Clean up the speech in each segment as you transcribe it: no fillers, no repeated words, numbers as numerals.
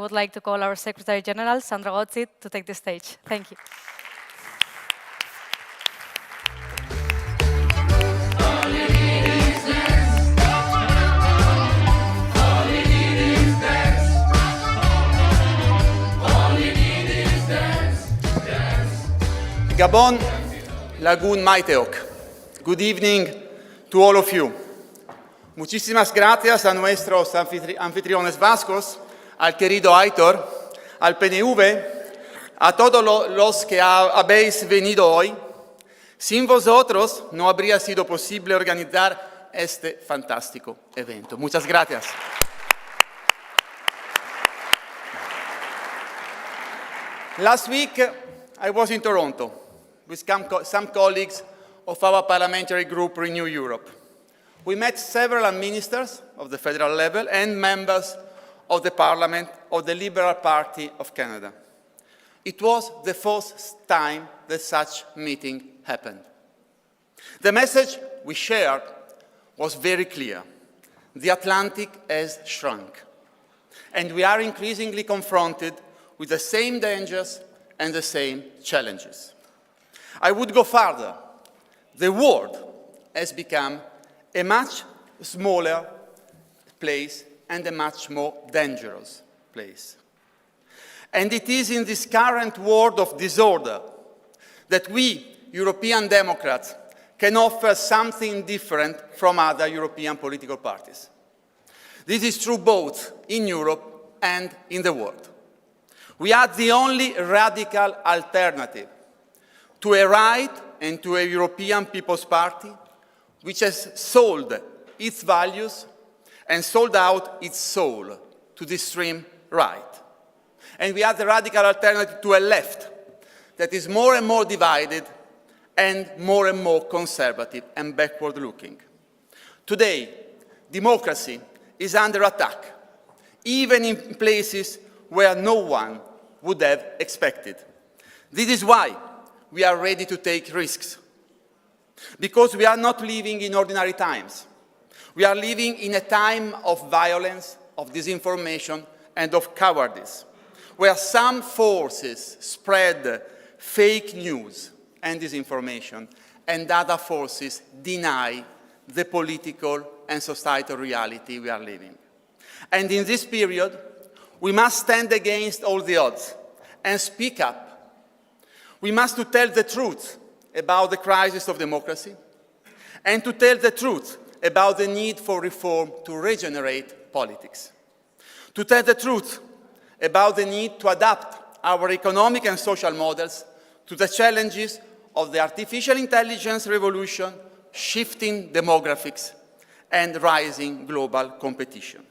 would like to call our Secretary General, Sandro Gozi, to take the stage. Thank you. Gabon, Lagun Maiteok. Good evening to all of you. Muchísimas gracias a nuestros anfitriones vascos, al querido Aitor, al PNV, a todos los que habéis venido hoy. Sin vosotros no habría sido posible organizar este fantástico evento. Muchas gracias. Last week, I was in Toronto with some colleagues of our parliamentary group, Renew Europe. We met several ministers of the federal level and members of the Parliament of the Liberal Party of Canada. It was the first time that such meeting happened. The message we shared was very clear. The Atlantic has shrunk, and we are increasingly confronted with the same dangers and the same challenges. I would go further. The world has become a much smaller place and a much more dangerous place. And it is in this current world of disorder that we, European Democrats, can offer something different from other European political parties. This is true both in Europe and in the world. We are the only radical alternative to a right and to a European People's Party which has sold its values and sold out its soul to the extreme right. And we are the radical alternative to a left that is more and more divided and more conservative and backward-looking. Today, democracy is under attack, even in places where no one would have expected. This is why we are ready to take risks. Because we are not living in ordinary times. We are living in a time of violence, of disinformation, and of cowardice, where some forces spread fake news and disinformation, and other forces deny the political and societal reality we are living. And in this period, we must stand against all the odds and speak up. We must tell the truth about the crisis of democracy and to tell the truth about the need for reform to regenerate politics. To tell the truth about the need to adapt our economic and social models to the challenges of the artificial intelligence revolution, shifting demographics, and rising global competition.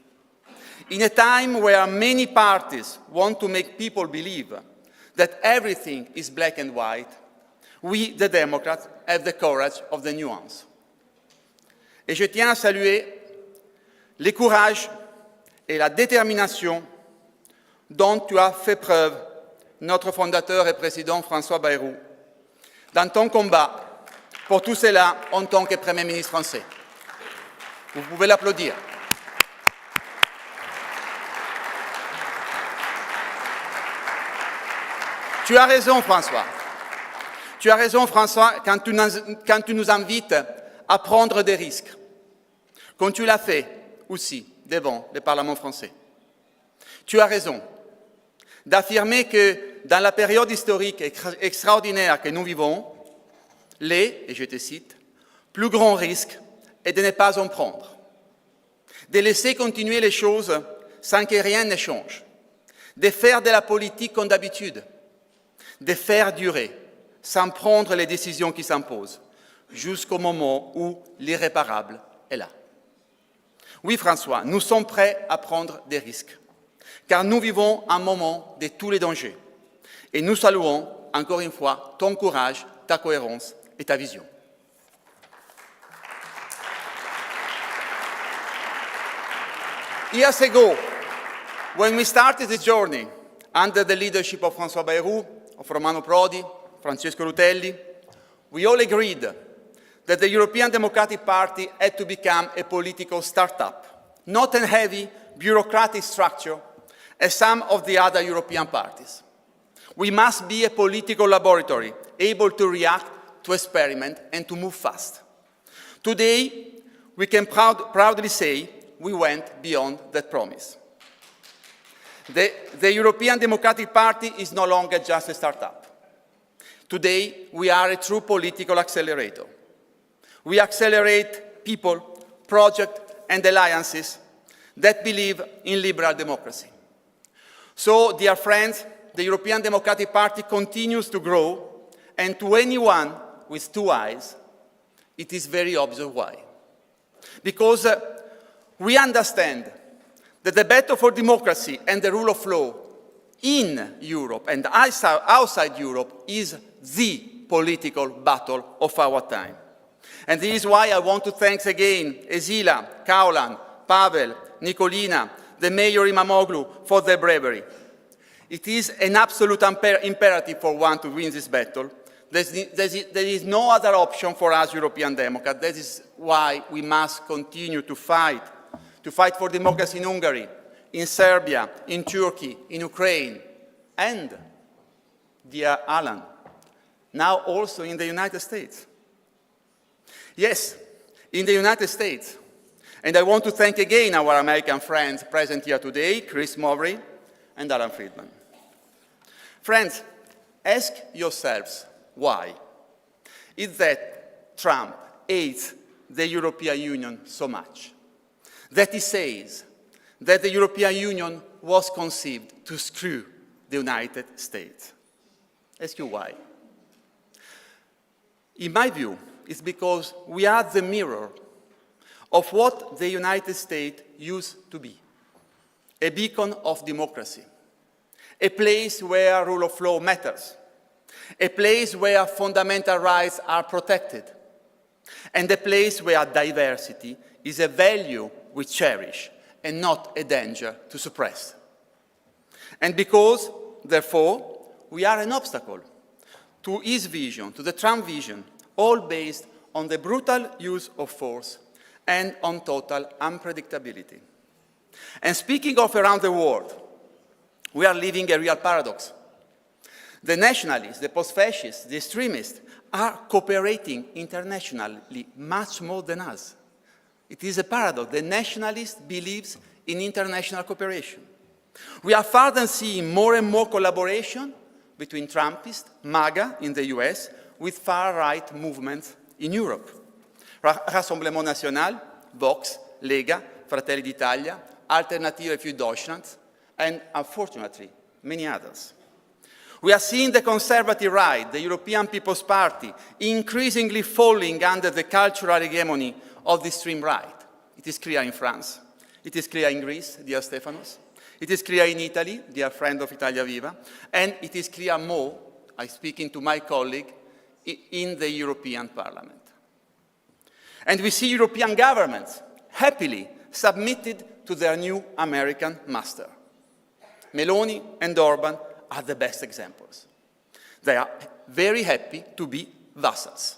In a time where many parties want to make people believe that everything is black and white, we, the Democrats, have the courage of the nuance. Et je tiens à saluer le courage et la détermination dont tu as fait preuve, notre fondateur et président François Bayrou, dans ton combat pour tout cela en tant que Premier ministre français. Vous pouvez l'applaudir. Tu as raison, François. Tu as raison, François, quand tu nous invites à prendre des risques, comme tu l'as fait aussi devant le Parlement français. Tu as raison d'affirmer que dans la période historique extraordinaire que nous vivons, et je te cite, plus grand risque est de ne pas en prendre, de laisser continuer les choses sans que rien ne change, de faire de la politique comme d'habitude, de faire durer, sans prendre les décisions qui s'imposent, jusqu'au moment où l'irréparable est là. Oui, François, nous sommes prêts à prendre des risques, car nous vivons un moment de tous les dangers. Et nous saluons, encore une fois, ton courage, ta cohérence et ta vision. Years ago, when we started this journey, under the leadership of François Bayrou, of Romano Prodi, Francesco Rutelli, we all agreed that the European Democratic Party had to become a political startup, not a heavy bureaucratic structure, as some of the other European parties. We must be a political laboratory, able to react, to experiment, and to move fast. Today, we can proudly say we went beyond that promise. The European Democratic Party is no longer just a startup. Today, we are a true political accelerator. We accelerate people, projects, and alliances that believe in liberal democracy. So, dear friends, the European Democratic Party continues to grow, and to anyone with two eyes, it is very obvious why. Because we understand that the battle for democracy and the rule of law in Europe and outside Europe is the political battle of our time. And this is why I want to thank again Esila, Kaulan, Pavel, Nikolina, the Mayor Imamoglu for their bravery. It is an absolute imperative for one to win this battle. There is no other option for us European Democrats. That is why we must continue to fight for democracy in Hungary, in Serbia, in Turkey, in Ukraine, and, dear Alan, now also in the United States. Yes, in the United States. And I want to thank again our American friends present here today, Chris Mowbray and Alan Friedman. Friends, ask yourselves why. Is that Trump hates the European Union so much? That he says that the European Union was conceived to screw the United States. Ask you why. In my view, it's because we are the mirror of what the United States used to be. A beacon of democracy. A place where rule of law matters. A place where fundamental rights are protected. And a place where diversity is a value we cherish and not a danger to suppress. And because, therefore, we are an obstacle to his vision, to the Trump vision, all based on the brutal use of force and on total unpredictability. And speaking of around the world, we are living a real paradox. The nationalists, the post-fascists, the extremists are cooperating internationally much more than us. It is a paradox. The nationalist believes in international cooperation. We are further seeing more and more collaboration between Trumpists, MAGA in the US, with far-right movements in Europe. Rassemblement National, Vox, Lega, Fratelli d'Italia, Alternative für Deutschland, and unfortunately, many others. We are seeing the conservative right, the European People's Party, increasingly falling under the cultural hegemony of the extreme right. It is clear in France. It is clear in Greece, dear Stefanos. It is clear in Italy, dear friend of Italia Viva. And it is clear more, I'm speaking to my colleague, in the European Parliament. And we see European governments happily submitted to their new American master. Meloni and Orban are the best examples. They are very happy to be vassals.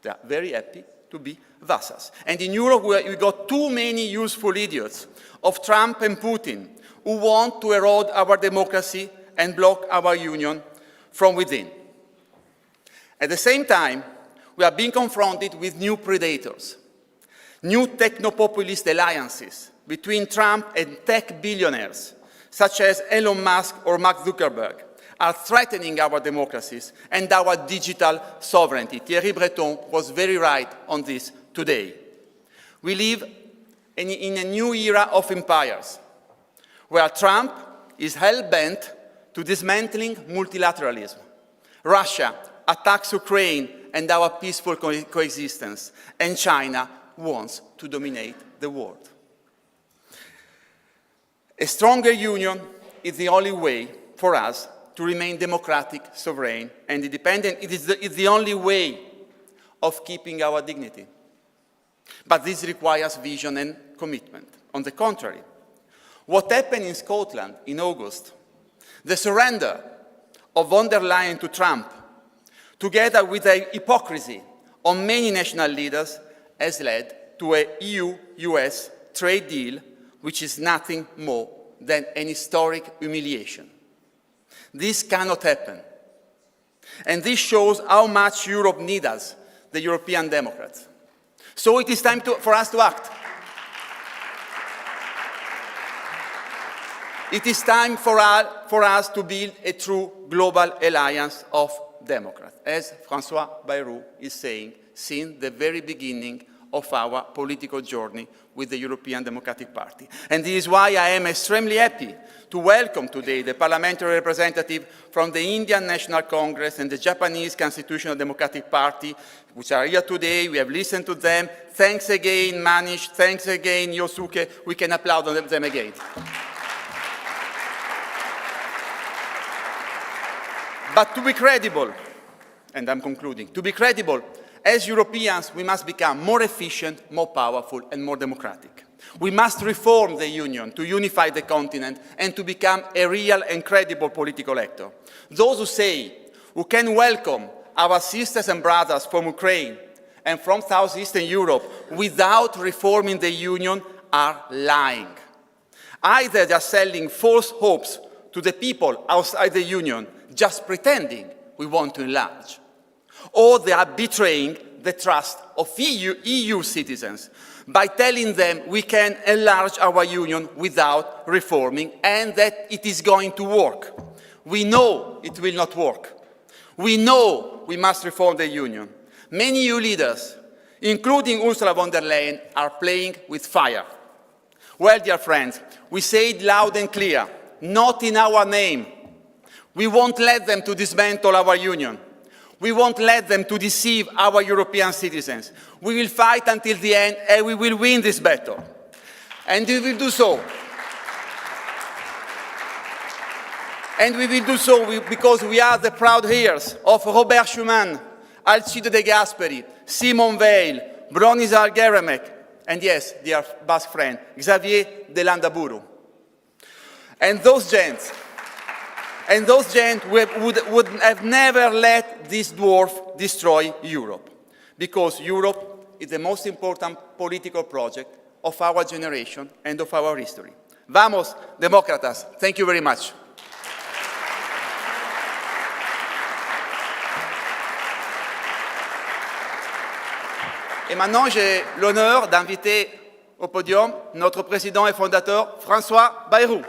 They are very happy to be vassals. And in Europe, we got too many useful idiots of Trump and Putin who want to erode our democracy and block our union from within. At the same time, we are being confronted with new predators, new techno-populist alliances between Trump and tech billionaires, such as Elon Musk or Mark Zuckerberg, are threatening our democracies and our digital sovereignty. Thierry Breton was very right on this today. We live in a new era of empires, where Trump is hell-bent to dismantling multilateralism. Russia attacks Ukraine and our peaceful coexistence, and China wants to dominate the world. A stronger union is the only way for us to remain democratic, sovereign, and independent. It is the only way of keeping our dignity. But this requires vision and commitment. On the contrary, what happened in Scotland in August, the surrender of von der Leyen to Trump, together with the hypocrisy on many national leaders, has led to a EU-US trade deal which is nothing more than an historic humiliation. This cannot happen. And this shows how much Europe needs us, the European Democrats. So it is time for us to act. It is time for us to build a true global alliance of Democrats, as François Bayrou is saying since the very beginning of our political journey with the European Democratic Party. And this is why I am extremely happy to welcome today the parliamentary representative from the Indian National Congress and the Japanese Constitutional Democratic Party, which are here today. We have listened to them. Thanks again, Manish. Thanks again, Yosuke. We can applaud them again. But to be credible, and I'm concluding, to be credible, as Europeans, we must become more efficient, more powerful, and more democratic. We must reform the Union to unify the continent and to become a real and credible political actor. Those who can welcome our sisters and brothers from Ukraine and from Southeastern Europe without reforming the Union are lying. Either they are selling false hopes to the people outside the Union, just pretending we want to enlarge, or they are betraying the trust of EU citizens by telling them we can enlarge our union without reforming and that it is going to work. We know it will not work. We know we must reform the union. Many EU leaders, including Ursula von der Leyen, are playing with fire. Well, dear friends, we say it loud and clear, not in our name. We won't let them to dismantle our union. We won't let them to deceive our European citizens. We will fight until the end and we will win this battle. And we will do so. And we will do so because we are the proud heirs of Robert Schuman, Alcide de Gasperi, Simone Veil, Bronislaw Geremek, and yes, dear Basque friend, Xavier de Landaburu. And those gents would have never let this dwarf destroy Europe, because Europe is the most important political project of our generation and of our history. Vamos, demócratas. Thank you very much. Et maintenant, j'ai l'honneur d'inviter au podium notre président et fondateur, François Bayrou.